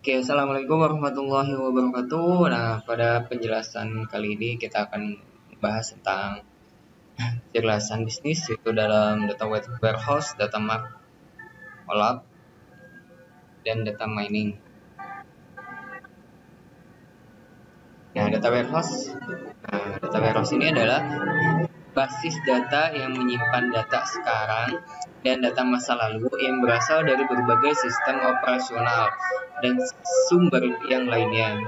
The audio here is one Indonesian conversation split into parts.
Oke, assalamualaikum warahmatullahi wabarakatuh. Nah, pada penjelasan kali ini kita akan bahas tentang penjelasan bisnis yaitu dalam data warehouse, data mart, OLAP, dan data mining. Nah, data warehouse ini adalah basis data yang menyimpan data sekarang dan data masa lalu yang berasal dari berbagai sistem operasional dan sumber yang lainnya.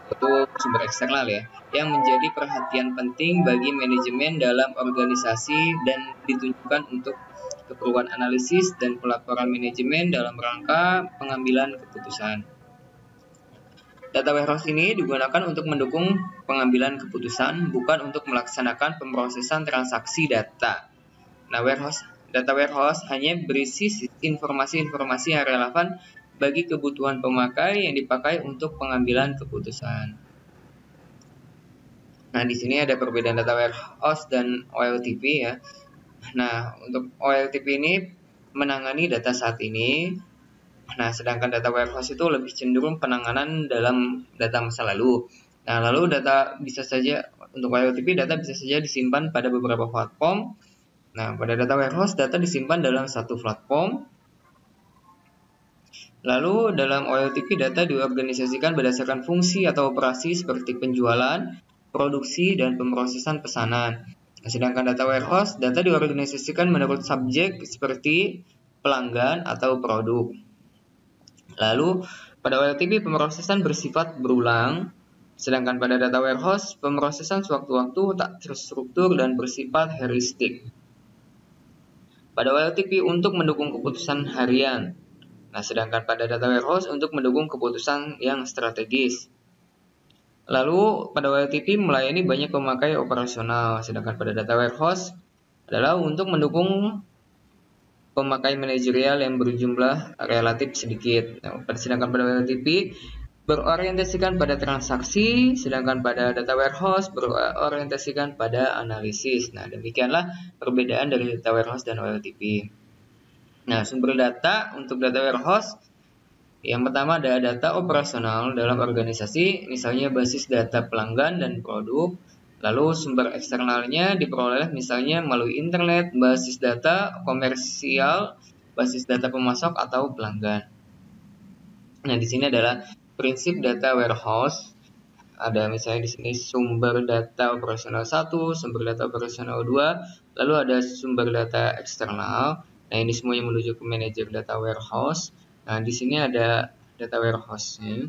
Itu sumber eksternal ya, yang menjadi perhatian penting bagi manajemen dalam organisasi dan ditunjukkan untuk keperluan analisis dan pelaporan manajemen dalam rangka pengambilan keputusan. Data warehouse ini digunakan untuk mendukung pengambilan keputusan, bukan untuk melaksanakan pemrosesan transaksi data. Nah, data warehouse hanya berisi informasi-informasi yang relevan bagi kebutuhan pemakai yang dipakai untuk pengambilan keputusan. Nah, di sini ada perbedaan data warehouse dan OLTP ya. Nah, untuk OLTP ini menangani data saat ini. Nah, sedangkan data warehouse itu lebih cenderung penanganan dalam data masa lalu. Nah, lalu data bisa saja untuk OLTP data bisa saja disimpan pada beberapa platform. Nah, pada data warehouse data disimpan dalam satu platform. Lalu dalam OLTP data diorganisasikan berdasarkan fungsi atau operasi seperti penjualan, produksi, dan pemrosesan pesanan. Sedangkan data warehouse data diorganisasikan menurut subjek seperti pelanggan atau produk. Lalu pada OLTP pemrosesan bersifat berulang, sedangkan pada data warehouse pemrosesan sewaktu-waktu tak terstruktur dan bersifat heuristik. Pada OLTP untuk mendukung keputusan harian. Nah, sedangkan pada data warehouse untuk mendukung keputusan yang strategis. Lalu pada OLTP melayani banyak pemakai operasional, sedangkan pada data warehouse adalah untuk mendukung pemakai manajerial yang berjumlah relatif sedikit. Nah, sedangkan pada OLTP berorientasikan pada transaksi, sedangkan pada data warehouse berorientasikan pada analisis. Nah, demikianlah perbedaan dari data warehouse dan OLTP. Nah, sumber data untuk data warehouse yang pertama ada data operasional dalam organisasi, misalnya basis data pelanggan dan produk. Lalu sumber eksternalnya diperoleh misalnya melalui internet, basis data komersial, basis data pemasok atau pelanggan. Nah, di sini adalah prinsip data warehouse. Ada misalnya di sini sumber data operasional 1, sumber data operasional 2, lalu ada sumber data eksternal. Nah, ini semuanya menuju ke manajer data warehouse. Nah, di sini ada data warehouse-nya.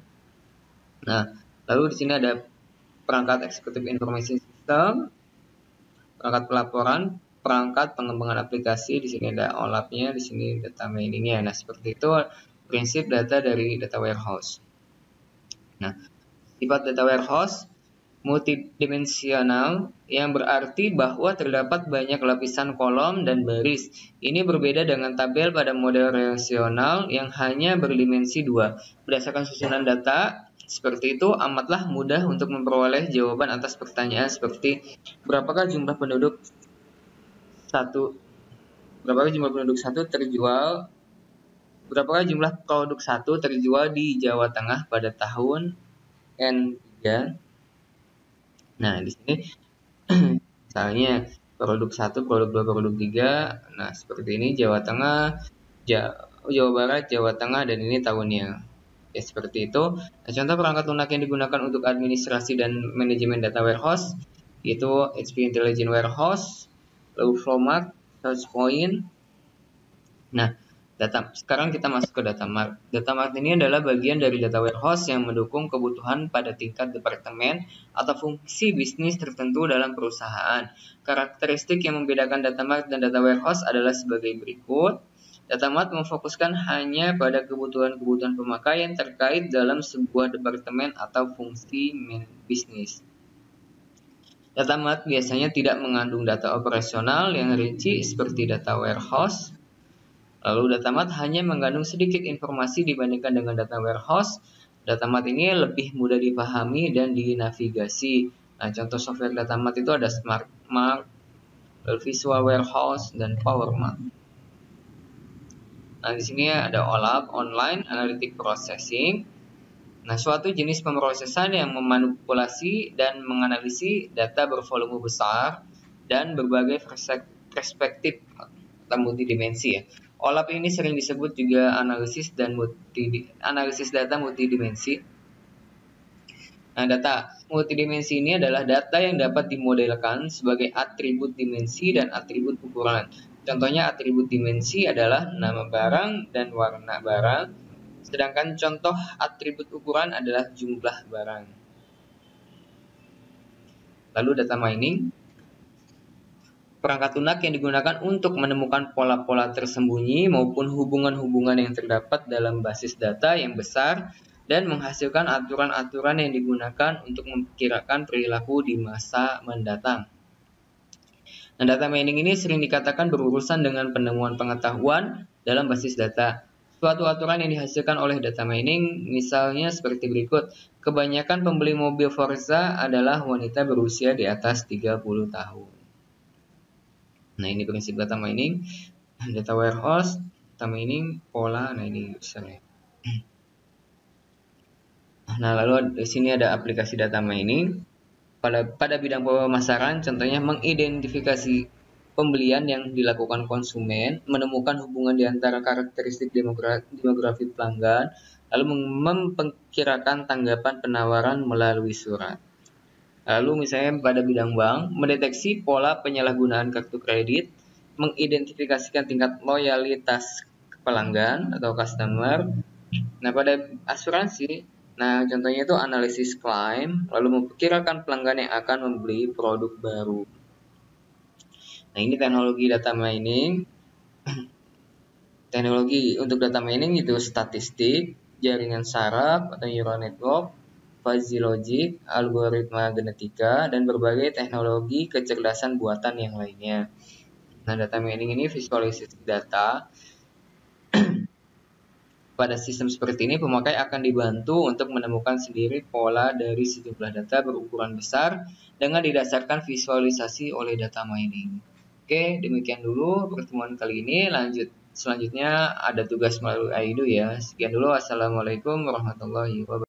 Nah, lalu di sini ada perangkat eksekutif information system, perangkat pelaporan, perangkat pengembangan aplikasi. Di sini ada OLAP-nya, di sini data mining-nya. Nah, seperti itu prinsip data dari data warehouse. Nah, sifat data warehouse multidimensional yang berarti bahwa terdapat banyak lapisan kolom dan baris. Ini berbeda dengan tabel pada model relasional yang hanya berdimensi 2. Berdasarkan susunan data seperti itu amatlah mudah untuk memperoleh jawaban atas pertanyaan seperti berapakah jumlah penduduk satu terjual, berapakah jumlah produk satu terjual di Jawa Tengah pada tahun N3. Nah, di sini misalnya produk 1, produk 2, produk 3. Nah, seperti ini Jawa Tengah, Jawa Barat, Jawa Tengah, dan ini tahunnya. Ya, seperti itu. Nah, contoh perangkat lunak yang digunakan untuk administrasi dan manajemen data warehouse yaitu HP Intelligent Warehouse, lalu Flowmart, SearchPoint. Nah, sekarang kita masuk ke data mart. Data mart ini adalah bagian dari data warehouse yang mendukung kebutuhan pada tingkat departemen atau fungsi bisnis tertentu dalam perusahaan. Karakteristik yang membedakan data mart dan data warehouse adalah sebagai berikut. Data mart memfokuskan hanya pada kebutuhan-kebutuhan pemakaian terkait dalam sebuah departemen atau fungsi bisnis. Data mart biasanya tidak mengandung data operasional yang rinci seperti data warehouse. Lalu data mart hanya mengandung sedikit informasi dibandingkan dengan data warehouse. Data mart ini lebih mudah dipahami dan dinavigasi. Nah, contoh software data mart itu ada Smart Mart, Visual Warehouse, dan Power Mart. Nah, di sini ada OLAP, Online Analytic Processing. Nah, suatu jenis pemrosesan yang memanipulasi dan menganalisis data bervolume besar dan berbagai perspektif atau multidimensi ya. OLAP ini sering disebut juga analisis data multidimensi. Nah, data multidimensi ini adalah data yang dapat dimodelkan sebagai atribut dimensi dan atribut ukuran. Contohnya atribut dimensi adalah nama barang dan warna barang, sedangkan contoh atribut ukuran adalah jumlah barang. Lalu data mining, perangkat lunak yang digunakan untuk menemukan pola-pola tersembunyi maupun hubungan-hubungan yang terdapat dalam basis data yang besar dan menghasilkan aturan-aturan yang digunakan untuk memperkirakan perilaku di masa mendatang. Nah, data mining ini sering dikatakan berurusan dengan penemuan pengetahuan dalam basis data. Suatu aturan yang dihasilkan oleh data mining misalnya seperti berikut. Kebanyakan pembeli mobil Forza adalah wanita berusia di atas 30 tahun. Nah, ini prinsip data mining. Data warehouse, data mining, pola, nah ini usernya. Nah, lalu di sini ada aplikasi data mining. Pada bidang pemasaran, contohnya mengidentifikasi pembelian yang dilakukan konsumen, menemukan hubungan di antara karakteristik demografi pelanggan, lalu memperkirakan tanggapan penawaran melalui surat. Lalu misalnya pada bidang bank, mendeteksi pola penyalahgunaan kartu kredit, mengidentifikasikan tingkat loyalitas pelanggan atau customer. Nah, pada asuransi, nah contohnya itu analisis klaim, lalu memperkirakan pelanggan yang akan membeli produk baru. Nah, ini teknologi data mining. Teknologi untuk data mining itu statistik, jaringan saraf atau neural network, fuzzy logic, algoritma genetika, dan berbagai teknologi kecerdasan buatan yang lainnya. Nah, data mining ini visualisasi data. Pada sistem seperti ini, pemakai akan dibantu untuk menemukan sendiri pola dari sejumlah data berukuran besar dengan didasarkan visualisasi oleh data mining. Oke, demikian dulu pertemuan kali ini. Selanjutnya ada tugas melalui AIDU ya. Sekian dulu. Wassalamualaikum warahmatullahi wabarakatuh.